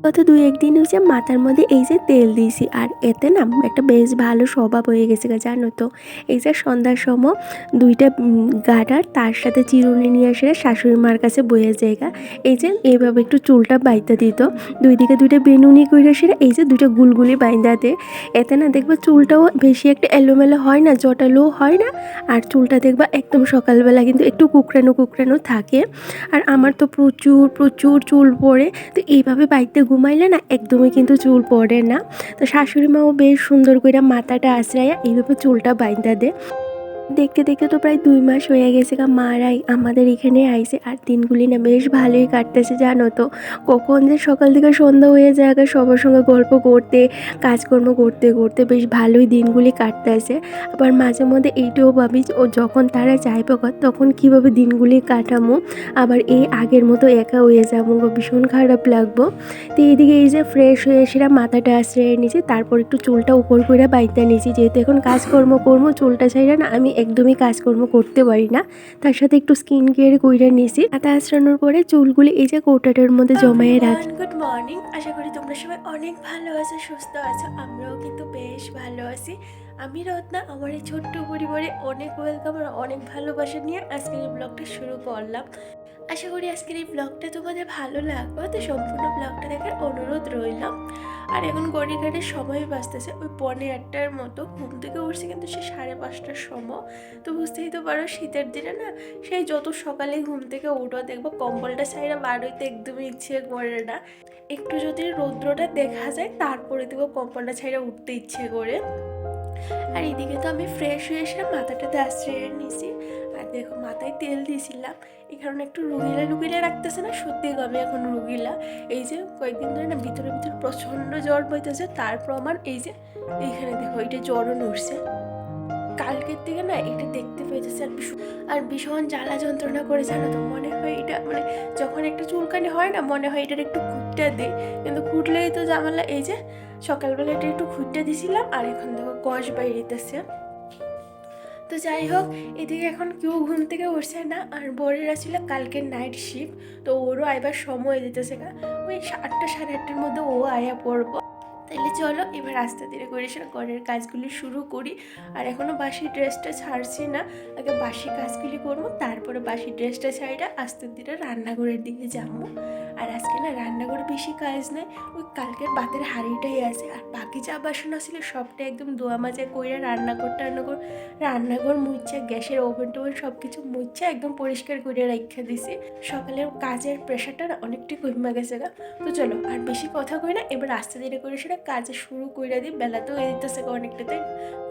গত ২-১ দিন হচ্ছে মাথার মধ্যে এই যে তেল দিয়েছি, আর এতে না একটা বেশ ভালো স্বভাব হয়ে গেছে জানো তো। এই যে সন্ধ্যার সময় ২টা গাডার তার সাথে চিরুনি নিয়ে আসে শাশুড়ি মার কাছে বইয়ে জায়গা, এই যে এইভাবে একটু চুলটা বাইন্দা দিত, ২ দিকে ২টা বেনুনি করে সেরা এই যে ২টা গুলগুলি বাইন্দা দে। এতে না দেখবা চুলটাও বেশি একটা এলোমেলো হয় না, জটালো হয় না, আর চুলটা দেখবা একদম সকালবেলা কিন্তু একটু কুকড়ানো থাকে। আর আমার তো প্রচুর প্রচুর চুল পড়ে, তো এইভাবে বাইতে ঘুমাইলে না একদমই কিন্তু চুল পড়ে না। তো শাশুড়ি মাও বেশ সুন্দর করে মাথাটা আশ্রাইয়া এইভাবে চুলটা বাইন্দা দে। দেখতে দেখতে তো প্রায় ২ মাস হয়ে গেছে মারাই আমাদের এখানে আইছে, আর দিনগুলি না বেশ ভালোই কাটতেছে জানো তো। কখন যে সকাল থেকে সন্ধ্যা হয়ে যায় সবার সঙ্গে গল্প করতে, কাজকর্ম করতে করতে বেশ ভালোই দিনগুলি কাটতেছে। আবার মাঝে মধ্যে এইটাও ভাবি ও যখন তারা যাইবে তখন কীভাবে দিনগুলি কাটামো, আবার এই আগের মতো একা হয়ে যাবো, ভীষণ খারাপ লাগবো। তো এইদিকে এই যে ফ্রেশ হয়ে সেরা মাথাটা আশ্রয় নিয়েছি, তারপর একটু চুলটা উপর করে বাইতে নিয়েছি, যেহেতু এখন কাজকর্ম করবো, চুলটা ছাইরা না আমি একদমই কাজকর্ম করতে পারি না। তার সাথে একটু স্কিন কেয়ার কইরা নিয়েছি। মাথা আঁচড়ানোর পরে চুলগুলি এই যে কৌটাটার মধ্যে জমায়ে রাখি। গুড মর্নিং, আশা করি তোমরা সবাই অনেক ভালো আছো, সুস্থ আছো। আমরাও কিন্তু বেশ ভালো আছি। আমি রত্না, আমার এই ছোট্ট পরিবারে অনেক ওয়েলকাম আর অনেক ভালোবাসা নিয়ে আজকের এই ব্লগটা শুরু করলাম। আশা করি আজকের এই ব্লগটা তোমাদের ভালো লাগবে, তো সম্পূর্ণ ব্লগটা দেখার অনুরোধ রইলাম। আর এখন গড়িঘাটের সময় বাঁচতেছে ওই 8:45টার মতো, ঘুম থেকে উঠছে কিন্তু সে 5:30টার সময়। তো বুঝতেই তো পারো শীতের দিনে না সেই যত সকালে ঘুম থেকে উঠো দেখবো কম্বলটা ছাইরা বার হইতে একদমই ইচ্ছে করে না। একটু যদি রৌদ্রটা দেখা যায় তারপরে দেখবো কম্বলটা ছাইরা উঠতে ইচ্ছে করে। আর এইদিকে তো আমি ফ্রেশ হয়ে এসে মাথাটাতে আশ্রয় নিয়েছি, আর দেখো মাথায় তেল দিয়েছিলাম এই কারণে একটু রুগিলা রাখতেছে না, সত্যি আমি এখন রুগিলা। এই যে কয়েকদিন ধরে না ভিতরে প্রচণ্ড জ্বর বইতেছে, তারপর আমার এই যে এইখানে দেখো এটা জ্বরও নড়ছে। কালকের থেকে না এটা দেখতে পেয়েছে, আর ভীষণ জ্বালা যন্ত্রণা করে জানো তো। মনে হয় এটা মানে যখন একটা চুলকানি হয় না মনে হয় এটার একটু খুঁটটা দিই, কিন্তু খুঁটলেই তো জামালা। এই যে সকালবেলা এটা একটু খুঁটটা দিছিলাম, আর এখন দেখো কষ বাইরেতেছে। তো যাই হোক, এদিকে এখন কেউ ঘুম থেকে উঠছে না, আর বরেরা ছিল কালকে নাইট শিফট, তো ওরও আইবার সময় দিতেছে না। ওই 8টা 8:30টার মধ্যে ও আয়া পড়বো। তাইলে চলো এবার আস্তে ধীরে করে ঘরের কাজগুলি শুরু করি। আর এখনও বাসি ড্রেসটা ছাড়ছি না, আগে বাসি কাজগুলি করবো, তারপরে বাসি ড্রেসটা ছাড়িটা আস্তে ধীরে রান্নাঘরের দিকে যাবো। আর আজকে না রান্নাঘরে বেশি কাজ নেই, ওই কালকের ভাতের হাঁড়িটাই আছে, আর বাকি যা বাসন আসলে সবটা একদম ধোয়া মাজা কইরা রান্নাঘর মুচ্ছা, গ্যাসের ওভেন টোভেন সব কিছু মুচ্ছা একদম পরিষ্কার করে রেখে দিছি। সকালের কাজের প্রেশারটা না অনেকটাই কমে গেছে গা। তো চলো আর বেশি কথা কই না, এবার আস্তে ধীরে করে সেটা কাজে শুরু করে দিই। বেলা তো হয়ে দিতেছে অনেকটাতে,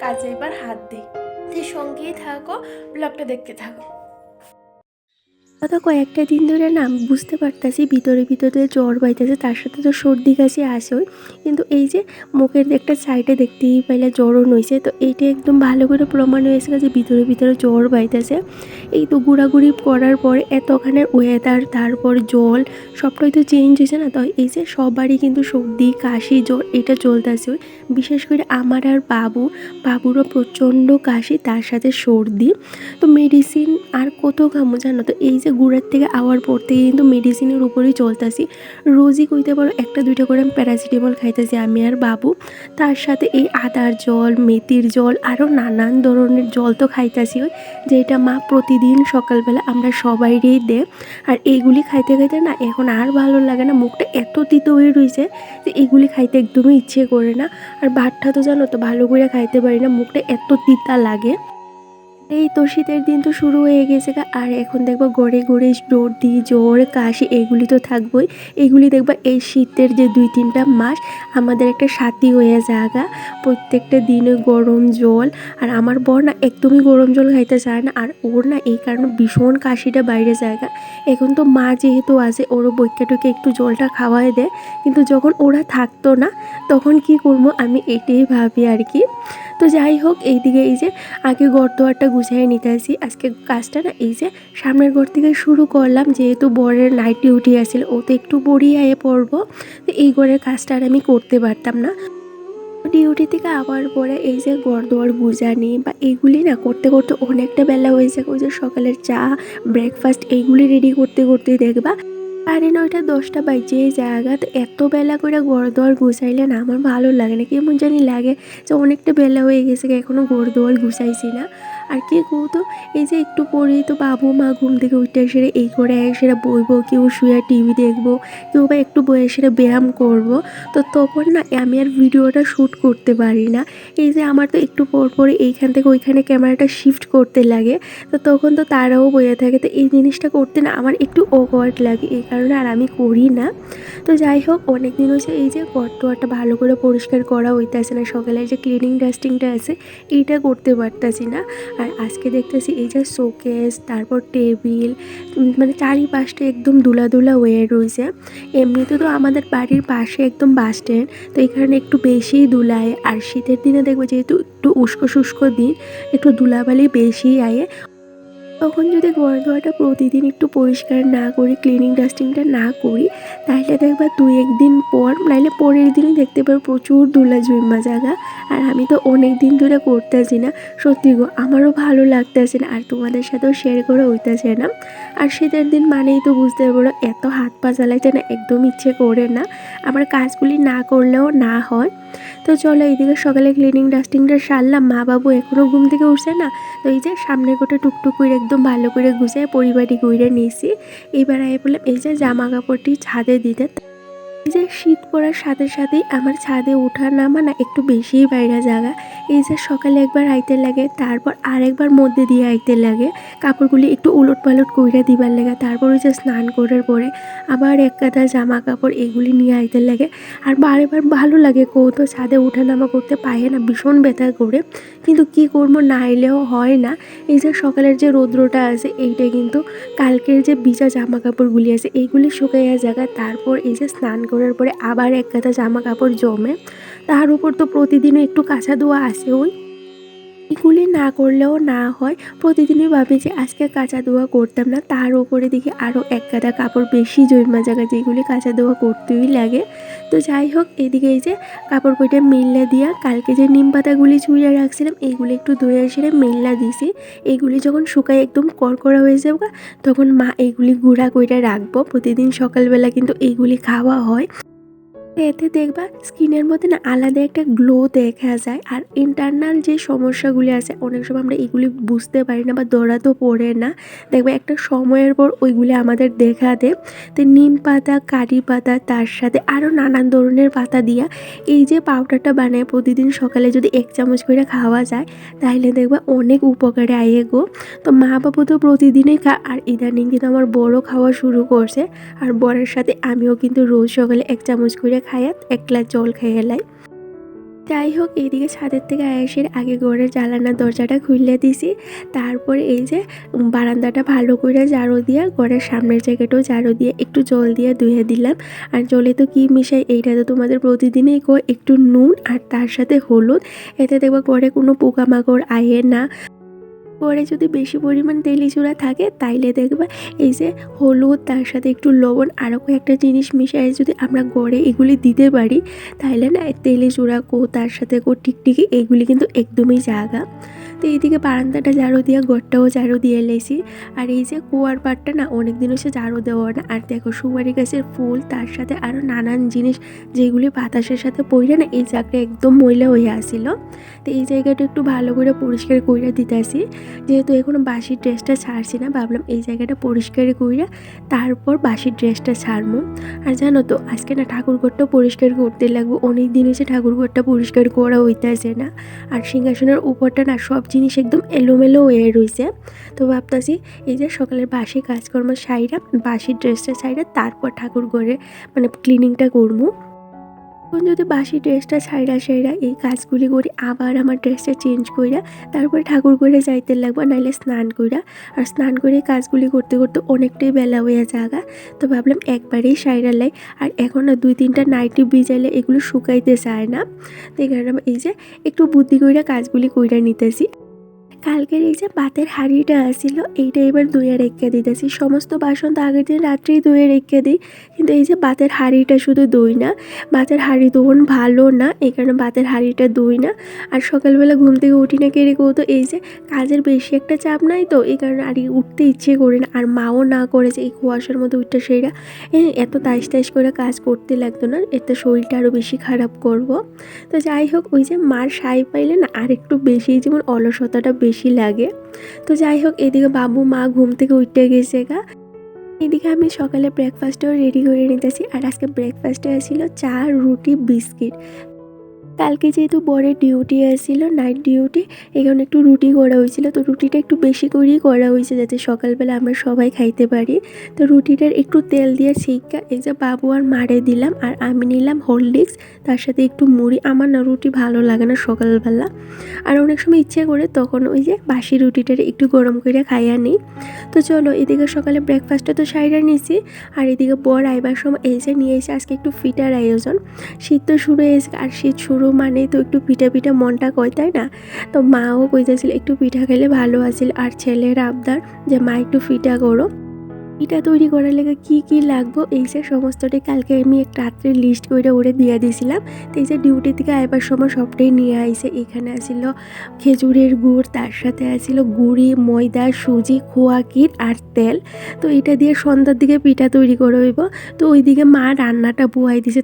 কাজে এবার হাত দিই। তো সঙ্গেই থাকো, ব্লগটা দেখতে থাকো। গত কয়েকটা দিন ধরে না বুঝতে পারতাছি ভিতরে জ্বর বাইতেছে, তার সাথে তো সর্দি কাশি আসেই, কিন্তু এই যে মুখের একটা সাইডে দেখতেই পাইলে জ্বরও নইছে। তো এইটা একদম ভালো করে প্রমাণ হয়েছে যে ভিতরে জ্বর বাইতেছে। এই তো ঘোরাঘুরি করার পরে এতখানের ওয়েদার, তারপর জল সবটাই তো চেঞ্জ হয়েছে না। তো এই যে সবারই কিন্তু সর্দি কাশি জ্বর এটা চলতেছে, বিশেষ করে আমার আর বাবুরও প্রচণ্ড কাশি, তার সাথে সর্দি। তো মেডিসিন আর কত খামো জানো তো, এই যে গুড়ার থেকে আওয়ার পর থেকে কিন্তু মেডিসিনের উপরেই চলতেছি। রোজই কইতে পারো 1-2টা করে আমি প্যারাসিটামল খাইতেছি আমি আর বাবু, তার সাথে এই আদার জল, মেথির জল, আরও নানান ধরনের জল তো খাইতেছি, যেটা মা প্রতিদিন সকালবেলা আমরা সবাইরই দেয়। আর এইগুলি খাইতে না এখন আর ভালো লাগে না, মুখটা এত তিতো হয়ে রয়েছে যে এইগুলি খাইতে একদমই ইচ্ছে করে না। আর ভাতটা তো জানো তো ভালো করে খাইতে পারি না, মুখটা এত তিতা লাগে। এই তো শীতের দিন তো শুরু হয়ে গেছে গা, আর এখন দেখবা গড়ে গড়ে সর্দি জ্বর কাশি এগুলি তো থাকবোই। এগুলি দেখবা এই শীতের যে 2-3টা মাস আমাদের একটা সাথী হয়ে যাগা। প্রত্যেকটা দিনে গরম জল, আর আমার বর না একদমই গরম জল খাইতে চায় না, আর ওর না এই কারণে ভীষণ কাশিটা বাইরে জায়গা। এখন তো মা যেহেতু আছে ওরও বৈকাটুকে একটু জলটা খাওয়াই দেয়, কিন্তু যখন ওরা থাকতো না তখন কি করবো আমি এটাই ভাবি আর কি। তো যাই হোক, এইদিকে এই যে আগে ঘর দোয়ারটা গুছিয়ে নিতে আসি। আজকে কাজটা না এই যে সামনের ঘর থেকে শুরু করলাম, যেহেতু বরের নাইট ডিউটি আসছিল, ও তো একটু বড়িয়ে পড়বো, তো এই ঘরের কাজটা আর আমি করতে পারতাম না। ডিউটি থেকে আবার পরে এই যে ঘর দোয়ার গুজানি বা এগুলি না করতে করতে অনেকটা বেলা হয়ে যায়। ওই যে সকালের চা ব্রেকফাস্ট এইগুলি রেডি করতে করতে দেখবা 9:30-10টা বাজে জায়গা। তো এত বেলা করে ঘর দোয়ার গুছাইলে না আমার ভালো লাগে না, কেমন জানি লাগে যে অনেকটা বেলা হয়ে গেছে এখনও ঘর দোয়ার গুছাইছি না। আর কি তো এই যে একটু পরেই তো বাবু মা ঘুম থেকে উঠে সেরে এই করে সেরা বইবো, কেউ শুয়ে টিভি দেখবো, কেউ বা একটু বয়ে সেরা ব্যায়াম করবো। তো তখন না আমি আর ভিডিওটা শ্যুট করতে পারি না। এই যে আমার তো একটু পর পরে এইখান থেকে ওইখানে ক্যামেরাটা শিফট করতে লাগে, তো তখন তো তারাও বয়ে থাকে। তো এই জিনিসটা করতে না আমার একটু অকওয়ার্ড লাগে, এই কারণে আর আমি করি না। তো যাই হোক, অনেক দিন হচ্ছে এই যে ঘরটা ভালো করে পরিষ্কার করা হইতেছে না, সকালে যে ক্লিনিং ডাস্টিংটা আছে এইটা করতে পারতেছি না। আর আজকে দেখতেছি এই যে শোকেস তারপর টেবিল মানে চারিপাশটা একদম ধুলা ধুলা হয়ে রয়েছে। এমনিতে তো আমাদের বাড়ির পাশে একদম বাস স্ট্যান্ড, তো এখানে একটু বেশিই ধুলায়। আর শীতের দিনে দেখবো যেহেতু একটু উস্কো শুষ্ক দিন, একটু ধুলাবালি বেশি আয়ে। তখন যদি ঘর দোয়ারটা প্রতিদিন একটু পরিষ্কার না করি, ক্লিনিং ডাস্টিংটা না করি, তাহলে দেখবা 2-1 দিন পর নাইলে পরের দিনই দেখতে পারো প্রচুর ধুলা জমা জায়গা। আর আমি তো অনেক দিন ধরে করতেছি না, সত্যি গো আমারও ভালো লাগতেছে না, আর তোমাদের সাথেও শেয়ার করে হইতেছে না। আর শীতের দিন মানেই তো বুঝতে পারো এত হাত পা চালাইতে না একদম ইচ্ছে করে না, আমার কাজগুলি না করলেও না হয়। তো চলো এইদিকে সকালে ক্লিনিং ডাস্টিংটা সারলাম, মা বাবু এখনও ঘুম থেকে উঠছে না। তো এই যে সামনের কোটা টুকটুক করে একদম ভালো করে গুছিয়ে পরিবারটি কইরে নিয়েছি। এবার আয় বললাম এই যে জামা কাপড়টি ছাদে দিতে। এই যে শীত পড়ার সাথে সাথেই আমার ছাদে ওঠা নামা না একটু বেশিই বাইরে জায়গা। এই যে সকালে একবার আইতে লাগে, তারপর আরেকবার মধ্যে দিয়ে আইতে লাগে, কাপড়গুলি একটু উলট পালট কইরা দিবার লাগে, তারপর ওই যে স্নান করার পরে আবার এক কাঁথা জামা কাপড় এগুলি নিয়ে আইতে লাগে। আর বারেবার ভালো লাগে তো ছাদে ওঠা নামা করতে পারে না, ভীষণ ব্যথা করে, কিন্তু কি করবো না এলেও হয় না। এই যে সকালের যে রৌদ্রটা আছে এইটা কিন্তু কালকের যে ভিজা জামা কাপড়গুলি আছে এইগুলি শুকাইয়া জায়গা, তারপর এই যে স্নান করার পরে আবার এক গাদা জামা কাপড় জমে, তার উপর তো প্রতিদিনও একটু কাঁচা ধোয়া আসেই। এগুলি না করলেও না হয়, প্রতিদিনই ভাবি যে আজকে কাঁচা ধোয়া করতাম না, তার উপরে দেখি আরও এক গাদা কাপড় বেশি জমা জায়গা, যেগুলি কাঁচা ধোয়া করতেই লাগে। তো যাই হোক, এদিকে এই যে কাপড় কইটা মেললা দিয়া কালকে যে নিম পাতাগুলি চুইয়ে রাখছিলাম এইগুলি একটু ধুয়ে এসে মেললা দিছি। এগুলি যখন শুকায় একদম করকরা হয়ে যাবে তখন মা এইগুলি গুঁড়া কইরা রাখবো, প্রতিদিন সকালবেলা কিন্তু এইগুলি খাওয়া হয়। এতে দেখবা স্কিনের মধ্যে না আলাদা একটা গ্লো দেখা যায়। আর ইন্টারনাল যে সমস্যাগুলি আছে অনেক সময় আমরা এগুলি বুঝতে পারি না বা ধরাতেও পড়ে না, দেখবা একটা সময়ের পর ওইগুলি আমাদের দেখা দেয়। তো নিম পাতা কারি পাতা তার সাথে আরও নানান ধরনের পাতা দিয়া এই যে পাউডারটা বানায় প্রতিদিন সকালে যদি 1 চামচ করে খাওয়া যায় তাহলে দেখবা অনেক উপকারে আয়ে গো। তো মা বাবু তো প্রতিদিনই আর ইদানিং কিন্তু আমার বড় খাওয়া শুরু করছে। আর বরের সাথে আমিও কিন্তু রোজ সকালে 1 চামচ করে খাইয়া 1 গ্লাস জল খেয়ে লাই। যাই হোক, এইদিকে ছাদের থেকে আয়েসের আগে ঘরের জানালার দরজাটা খুলে দিছি, তারপরে এই যে বারান্দাটা ভালো করে ঝাড়ু দিয়ে ঘরের সামনের জায়গাটাও ঝাড়ু দিয়ে একটু জল দিয়ে ধুয়ে দিলাম। আর জলে তো কি মিশাই এইটা তো তোমাদের প্রতিদিনই একটু নুন আর তার সাথে হলুদ, এতে দেখবো ঘরে কোনো পোকামাকড় আয়ে না। পরে যদি বেশি পরিমাণ তেলি চূড়া থাকে তাইলে দেখবা এই যে হলুদ তার সাথে একটু লবণ আরও কয়েকটা জিনিস মিশিয়ে যদি আমরা গড়ে এগুলি দিতে পারি তাইলে না তেলি চূড়া তার সাথে টিকটিকি এগুলি কিন্তু একদমই জাগা। তো এইদিকে বারান্দাটা ঝাড়ু দিয়ে ঘরটাও ঝাড়ু দিয়ে এলেছি। আর এই যে কুয়ার পাড়টা না অনেক দিন হচ্ছে ঝাড়ু দেওয়া না। আর দেখো সুপারি গাছের ফুল তার সাথে আরও নানান জিনিস যেগুলি বাতাসের সাথে পড়ে না এই জায়গাটা একদম ময়লা হয়ে আসিল। তো এই জায়গাটা একটু ভালো করে পরিষ্কার করে দিতেছি। যেহেতু এখনও বাসি ড্রেসটা ছাড়ছি না, ভাবলাম এই জায়গাটা পরিষ্কার কইরা তারপর বাসি ড্রেসটা ছাড়বো। আর জানো তো আজকে না ঠাকুরঘরটা পরিষ্কার করতে লাগবো, অনেক দিন হয়েছে ঠাকুরঘরটা পরিষ্কার করা হইতেছে না। আর সিংহাসনের উপরটা না সব জিনিস একদম এলোমেলো হয়ে রয়েছে। তো ভাবতেছি এই যে সকালের বাসি কাজকর্ম সাইরা, বাসি ড্রেসটা সাইরা তারপর ঠাকুর ঘরে মানে ক্লিনিংটা করবো। এখন যদি বাসি ড্রেসটা সাইরা এই কাজগুলি করি, আবার আমার ড্রেসটা চেঞ্জ কইরা তারপরে ঠাকুর ঘরে যাইতে লাগবো, নাইলে স্নান কইরা। আর স্নান করে কাজগুলি করতে করতে অনেকটাই বেলা হয়ে যাগা। তো ভাবলাম একবারেই সাইরা লাই। আর এখন না 2-3টা নাইটি ভিজাইলে এগুলো শুকাইতে চায় না। তো এই কারণে এই যে একটু বুদ্ধি কইরা কাজগুলি কইরা নিতেছি। কালকের এই যে ভাতের হাঁড়িটা আসছিল, এইটা এবার ধুয়ে রেখে দিতেছি। সমস্ত বাসন তো আগের দিন রাত্রেই ধুয়ে রেখে দিই, কিন্তু এই যে ভাতের হাঁড়িটা শুধু ধুই না। ভাতের হাঁড়ি ধোন ভালো না, এই কারণে ভাতের হাঁড়িটা ধুই না। আর সকালবেলা ঘুম থেকে উঠি না কেড়ে তো এই যে কাজের বেশি একটা চাপ নাই, তো এই কারণে আর উঠতে ইচ্ছে করি না। আর মাও না করেছে এই কুয়াশার মধ্যে উঠতে, সেইটা এত তাইশ করে কাজ করতে লাগতো না, এতে শরীরটা আরও বেশি খারাপ করব। তো যাই হোক, ওই যে মার সাই পাইলে না আর একটু বেশি যেমন অলসতাটা বেশি লাগে। তো যাই হোক, এদিকে বাবু মা ঘুম থেকে উঠতে গেছে গা। এদিকে আমি সকালে ব্রেকফাস্টও রেডি করে নিতেছি। আর আজকে ব্রেকফাস্টে ছিল চা, রুটি, বিস্কিট। কালকে যেহেতু বরের ডিউটি আসছিল, নাইট ডিউটি, এখন একটু রুটি করা হয়েছিল। তো রুটিটা একটু বেশি করেই করা হয়েছে যাতে সকালবেলা আমরা সবাই খাইতে পারি। তো রুটিটার একটু তেল দিয়ে ছেঁকা এই যে বাবু আর মারে দিলাম। আর আমি নিলাম হরলিক্স, তার সাথে একটু মুড়ি। আমার না রুটি ভালো লাগে না সকালবেলা, আর অনেক সময় ইচ্ছে করে তখন ওই যে বাসি রুটিটার একটু গরম করে খাইয়া নিই। তো চলো, এদিকে সকালে ব্রেকফাস্টটা তো সাইরা নিছি। আর এদিকে বর আইবার সময় এই যে নিয়ে এসে আজকে একটু ফিটার আয়োজন। শীত তো শুরু হয়েছে, আর শীত শুরু মানে তো একটু পিঠা পিঠা মনটা কয়, তাই না? তো মাও কইতেছিল একটু পিঠা খেলে ভালো আছিল। আর ছেলের আবদার যে মা একটু পিঠা করো। পিঠা তৈরি করার লেগে কি লাগবো এই যে সমস্তটাই কালকে আমি একটা রাত্রে লিস্ট করে ওরে দিয়ে দিয়েছিলাম। তো এই যে ডিউটি থেকে আইবার সময় সবটাই নিয়ে আইছে। এখানে আসছিল খেজুরের গুড়, তার সাথে আসছিল গুড়ি, ময়দা, সুজি, খোয়া ক্ষীর আর তেল। তো এটা দিয়ে সন্ধ্যার দিকে পিঠা তৈরি করে হইব। তো ওইদিকে মা রান্নাটা বুয়াই দিছে।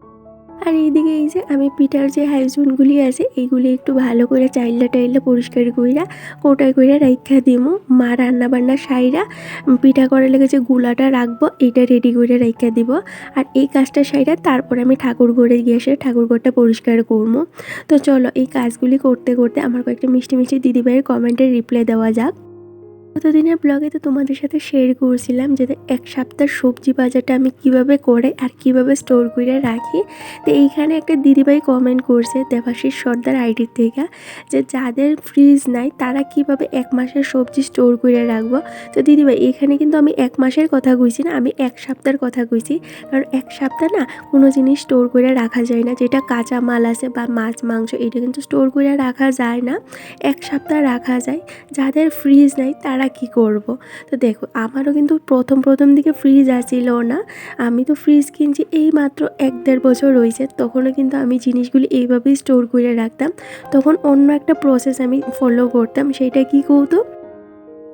আর এইদিকে এই যে আমি পিঠার যে হাইজনগুলি আছে এইগুলি একটু ভালো করে চাইল্লা পরিষ্কার কইরা কোটায় কইরা রাইখা দিমু। মা রান্না বান্না সাইরা পিঠা করার লেগে যে গুলাটা রাখবো এইটা রেডি করে রাইখা দিব। আর এই কাজটা সাইরা তারপর আমি ঠাকুর ঘরে গিয়ে এসে ঠাকুর ঘরটা পরিষ্কার করবো। তো চলো, এই কাজগুলি করতে করতে আমার কয়েকটা মিষ্টি মিষ্টি দিদিভাইয়ের কমেন্টের রিপ্লাই দেওয়া যাক। গতদিনের ব্লগে তো তোমাদের সাথে শেয়ার করছিলাম যে এক সপ্তাহ সবজি বাজারটা আমি কিভাবে করে আর কিভাবে স্টোর করে রাখি। তো এইখানে একটা দিদিভাই কমেন্ট করছে দেবাশিস সর্দার আইডির থেকে, যে যাদের ফ্রিজ নাই তারা কিভাবে 1 মাসের সবজি স্টোর করে রাখবো। তো দিদিভাই, এখানে কিন্তু আমি 1 মাসের কথা কইছি না, আমি 1 সপ্তাহের কথা কইছি। কারণ 1 সপ্তাহ না কোনো জিনিস স্টোর করে রাখা যায় না, যেটা কাঁচা মাল আছে বা মাছ মাংস এটা কিন্তু স্টোর করে রাখা যায় না, 1 সপ্তাহ রাখা যায়। যাদের ফ্রিজ নাই তারা কি করব। তো দেখো, আমারও কিন্তু প্রথম দিকে ফ্রিজ আসছিল না। আমি তো ফ্রিজ কিনছি এই মাত্র 1-1.5 বছর হয়েছে, তখনও কিন্তু আমি জিনিসগুলি এইভাবেই স্টোর করে রাখতাম। তখন অন্য একটা প্রসেস আমি ফলো করতাম, সেইটা কি কৌতো,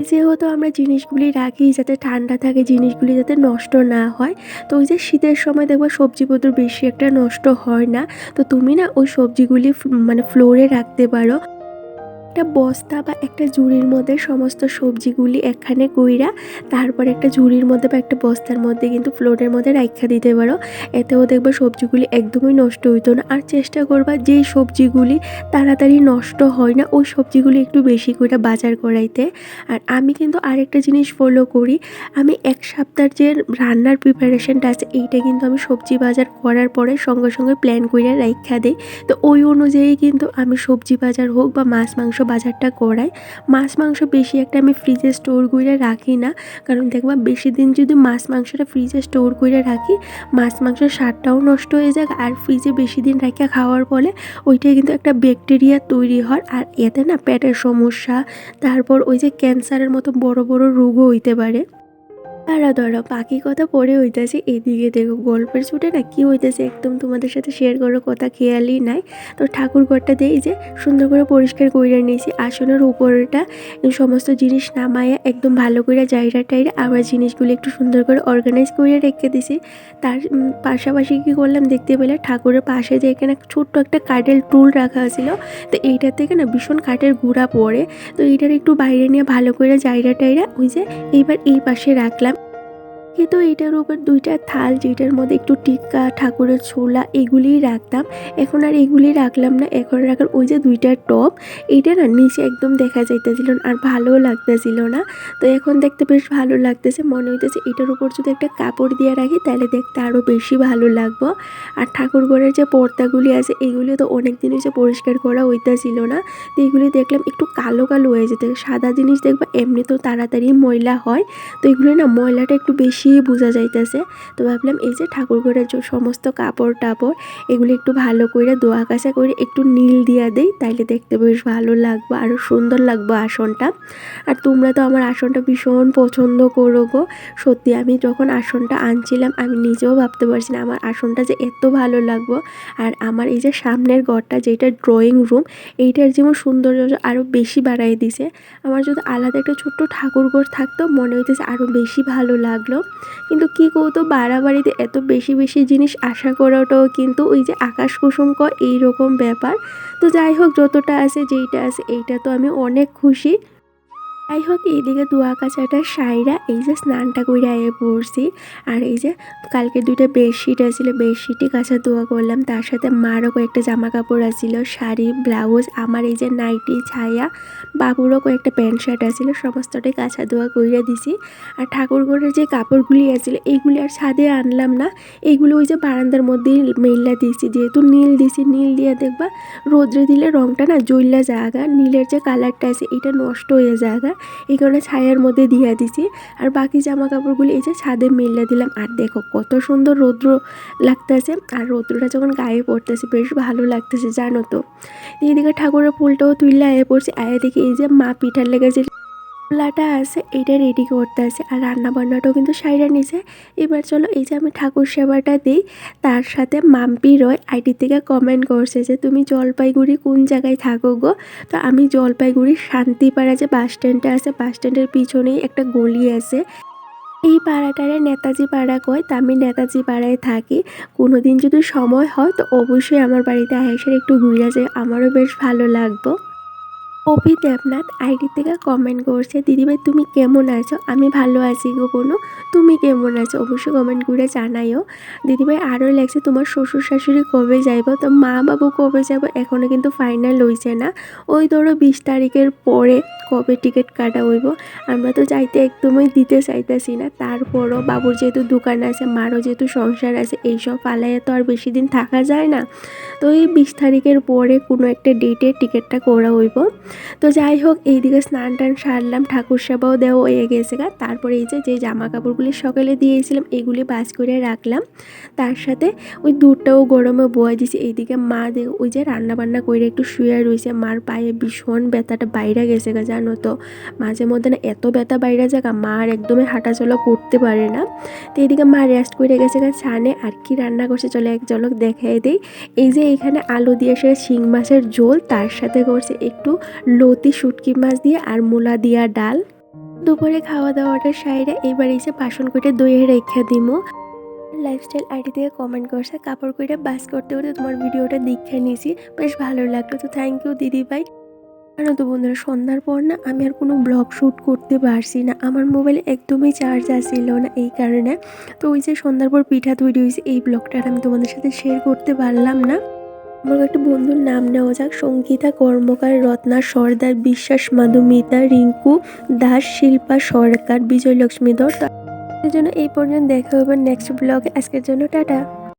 যেহেতু আমরা জিনিসগুলি রাখি যাতে ঠান্ডা থাকে, জিনিসগুলি যাতে নষ্ট না হয়। তো ওই যে শীতের সময় দেখবো সবজিপত্র বেশি একটা নষ্ট হয় না। তো তুমি না ওই সবজিগুলি মানে ফ্লোরে রাখতে পারো। একটা বস্তা বা একটা ঝুড়ির মধ্যে সমস্ত সবজিগুলি একখানে কইরা তারপর একটা ঝুড়ির মধ্যে বা একটা বস্তার মধ্যে কিন্তু ফ্লোরের মধ্যে রাখা দিতে পারো। এতেও দেখবে সবজিগুলি একদমই নষ্ট হইতো না। আর চেষ্টা করবা যেই সবজিগুলি তাড়াতাড়ি নষ্ট হয় না ওই সবজিগুলি একটু বেশি করে বাজার করাইতে। আর আমি কিন্তু আরেকটা জিনিস ফলো করি, আমি 1 সপ্তাহের যে রান্নার প্রিপারেশনটা আছে এইটা কিন্তু আমি সবজি বাজার করার পরে সঙ্গে প্ল্যান করে রাখা দিই। তো ওই অনুযায়ী কিন্তু আমি সবজি বাজার হোক বা মাছ মাংস বাজারটা করাই। মাছ মাংস বেশি একটা আমি ফ্রিজে স্টোর করে রাখি না, কারণ দেখবা বেশি দিন যদি মাছ মাংসটা ফ্রিজে স্টোর করে রাখি মাছ মাংসের স্বাদটাও নষ্ট হয়ে যায়। আর ফ্রিজে বেশি দিন রাখা খাওয়ার ফলে ওইটাই কিন্তু একটা ব্যাকটেরিয়া তৈরি হয়, আর এতে না পেটের সমস্যা, তারপর ওই যে ক্যান্সারের মতো বড় রোগও হইতে পারে। ধরো বাকি কথা পরে হইতাছে, এদিকে দেখো গল্পের ছুটে না কি হইতেছে একদম তোমাদের সাথে শেয়ার করার কথা খেয়ালই নাই। তো ঠাকুর ঘরটা দিয়ে যে সুন্দর করে পরিষ্কার কইরা নিয়েছি, আসনের উপরটা এই সমস্ত জিনিস নামায়া একদম ভালো করে জায়গা টাইরা আবার জিনিসগুলো একটু সুন্দর করে অর্গানাইজ করে রেখে দিছি। তার পাশাপাশি কি করলাম দেখতে পেলে ঠাকুরের পাশে যে এখানে ছোট্ট একটা কাঠের টুল রাখা ছিল, তো এইটা থেকে না ভীষণ কাঠের গুঁড়া পড়ে, তো এইটার একটু বাইরে নিয়ে ভালো করে জায়গা টাইরা ওই যে এইবার এই পাশে রাখলাম। কিন্তু এটার উপর ২টা থাল, যেটার মধ্যে একটু টিক্কা, ঠাকুরের ছোলা এগুলিই রাখতাম। এখন আর এগুলি রাখলাম না, এখন রাখার ওই যে ২টা টব, এইটা না নিচে একদম দেখা যাইতেছিল না আর ভালোও লাগতেছিল না। তো এখন দেখতে বেশ ভালো লাগতেছে, মনে হইতেছে এটার উপর যদি একটা কাপড় দিয়ে রাখি তাহলে দেখতে আরও বেশি ভালো লাগবো। আর ঠাকুর ঘরের যে পর্দাগুলি আছে এগুলি তো অনেক দিন হচ্ছে পরিষ্কার করা হইতেছিল না, তো এগুলি দেখলাম একটু কালো কালো হয়ে যেতে, সাদা জিনিস দেখবা এমনি তো তাড়াতাড়ি ময়লা হয়, তো এগুলো না ময়লাটা একটু বেশি বোঝা যাইতেছে। তো ভাবলাম এই যে ঠাকুর ঘরের যে সমস্ত কাপড় টাপড় এগুলো একটু ভালো করে ধোয়া কাচা করে একটু নীল দিয়া দেই, তাইলে দেখতে বেশ ভালো লাগবে, আরও সুন্দর লাগবে আসনটা। আর তোমরা তো আমার আসনটা ভীষণ পছন্দ করো গো, সত্যি আমি যখন আসনটা আনছিলাম আমি নিজেও ভাবতে পারছি না আমার আসনটা যে এত ভালো লাগবো। আর আমার এই যে সামনের ঘরটা যেটা ড্রয়িং রুম, এইটার যেমন সৌন্দর্য আরও বেশি বাড়াই দিছে। আমার যদি আলাদা একটা ছোট্ট ঠাকুর ঘর থাকতো মনে হইতেছে আরও বেশি ভালো লাগলো। কিন্তু কি কৌতো বাড়াবাড়িতে এত বেশি বেশি জিনিস আশা করাটাও কিন্তু ওই যে আকাশ কুসুম এইরকম ব্যাপার। তো যাই হোক, যতটা আছে যেইটা আছে এইটা তো আমি অনেক খুশি। যাই হোক, এইদিকে ধোয়া কাচাটা সাইরা এই যে স্নানটা কইরা পড়ছি। আর এই যে কালকে 2টা বেডশিট আছিল, বেডশিটই কাঁচা ধোয়া করলাম, তার সাথে মারও কয়েকটা জামা কাপড় আছিল, শাড়ি ব্লাউজ, আমার এই যে নাইটি ছায়া, বাবুরও কয়েকটা প্যান্ট শার্ট আছিল, সমস্তটাই কাঁচা ধোয়া কইরা দিছি। আর ঠাকুর ঘরের যে কাপড়গুলি আছিল এইগুলি আর ছাদে আনলাম না, এইগুলো ওই যে বারান্দার মধ্যেই মেললা দিয়েছি, যেহেতু নীল দিছি, নীল দিয়ে দেখবা রোদ্রে দিলে রংটা না জ্বললা জায়গা, নীলের যে কালারটা আছে এটা নষ্ট হয়ে জায়গা, এই কারণে ছায়ার মধ্যে দিয়া দিছি। আর বাকি জামা কাপড়গুলি এই যে ছাদে মেললা দিলাম। আর দেখো কত সুন্দর রৌদ্র লাগতেছে, আর রৌদ্রটা যখন গায়ে পড়তেছে বেশ ভালো লাগতেছে জানো তো। এইদিকে ঠাকুরের ফুলটাও তুললে আয়ে পড়ছে, আয়ে দেখি এই যে মা পিঠার লেগে যে পোলাটা আছে এইটা রেডি করতে আছে, আর রান্না বান্নাটাও কিন্তু সাইরা নিছে। এবার চলো এই যে আমি ঠাকুর সেবাটা দিই, তার সাথে মাম্পি রয় আইডি থেকে কমেন্ট করছে যে তুমি জলপাইগুড়ি কোন জায়গায় থাকো গো। তো আমি জলপাইগুড়ির শান্তিপাড়া যে বাস স্ট্যান্ডটা আছে, বাস স্ট্যান্ডের পিছনেই একটা গলি আছে, এই পাড়াটারে নেতাজি পাড়া কয়, তা আমি নেতাজি পাড়ায় থাকি। কোনোদিন যদি সময় হয় তো অবশ্যই আমার বাড়িতে আসার একটু ঘুরে যায়, আমারও বেশ ভালো লাগবো। অভি দেবনাথ আইডি থেকে কমেন্ট করছে, দিদিভাই তুমি কেমন আছো? আমি ভালো আছি গো বোনো, তুমি কেমন আছো অবশ্যই কমেন্ট করে জানাইও। দিদিভাই আরও লাগছে তোমার শ্বশুর শাশুড়ি কবে যাইব, তো মা বাবু কবে যাব এখনও কিন্তু ফাইনাল হয়েছে না, ওই ধরো 20 তারিখের পরে কবে টিকিট কাটা হইব। আমরা তো যাইতে একদমই দিতে চাইতেছি না, তারপরও বাবুর যেহেতু দোকান আছে, মারও যেহেতু সংসার আছে, এইসব পালাইয়ে তো আর বেশি দিন থাকা যায় না। তো এই 20 তারিখের পরে কোনো একটা ডেটে টিকিটটা করা হইব। তো যাই হোক, এইদিকে স্নান টান সারলাম, ঠাকুর সেবাও দেওয়া হয়ে গেছে গা। তারপরে এই যে জামা কাপড়গুলি সকালে দিয়েছিলাম এগুলি বাস করে রাখলাম, তার সাথে ওই দুধটাও গরমে বয়ে দিছি। এইদিকে মা ওই যে রান্না বান্না করে একটু শুয়ে রয়েছে, মার পায়ে ভীষণ ব্যথাটা বাইরে গেছে গা জানো তো, মাঝে মধ্যে না এত ব্যথা বাইরে যাগা মা আর একদমই হাঁটাচলা করতে পারে না। তো এইদিকে মা রেস্ট করে গেছে গা ছানে। আর কি রান্না করছে চলো এক ঝলক দেখাই দেই। এই যে এখানে আলু দিয়ে সে শিং মাছের ঝোল, তার সাথে করছে একটু লতি শুটকি মাছ দিয়ে আর মূলা দিয়া ডাল। দুপুরে খাওয়া দাওয়াটা সাইরা এবার এসে বাসন করে দইয়ে রেখে দিমো। লাইফস্টাইল আইডি থেকে কমেন্ট করছে, কাপড় কইরা বাস করতে করতে তোমার ভিডিওটা দেখে নিয়েছি, বেশ ভালো লাগলো, তো থ্যাংক ইউ দিদি ভাই। জানো তো বন্ধুরা, সন্ধ্যার পর না আমি আর কোনো ব্লগ শ্যুট করতে পারছি না, আমার মোবাইলে একদমই চার্জ আসছিল না এই কারণে। তো ওই যে সন্ধ্যার পর পিঠা তৈরি হয়েছে, এই ব্লগটা আমি তোমাদের সাথে শেয়ার করতে পারলাম না। আমার একটা বন্ধুর নাম নেওয়া যাক, সঙ্গীতা কর্মকার, রত্না সর্দার, বিশ্বাস মাধুমিতা, রিঙ্কু দাস, শিল্পা সরকার, বিজয়লক্ষ্মী ধর। তার জন্য এই পর্যন্ত দেখা হবে নেক্সট ব্লগে, আজকের জন্য টাটা।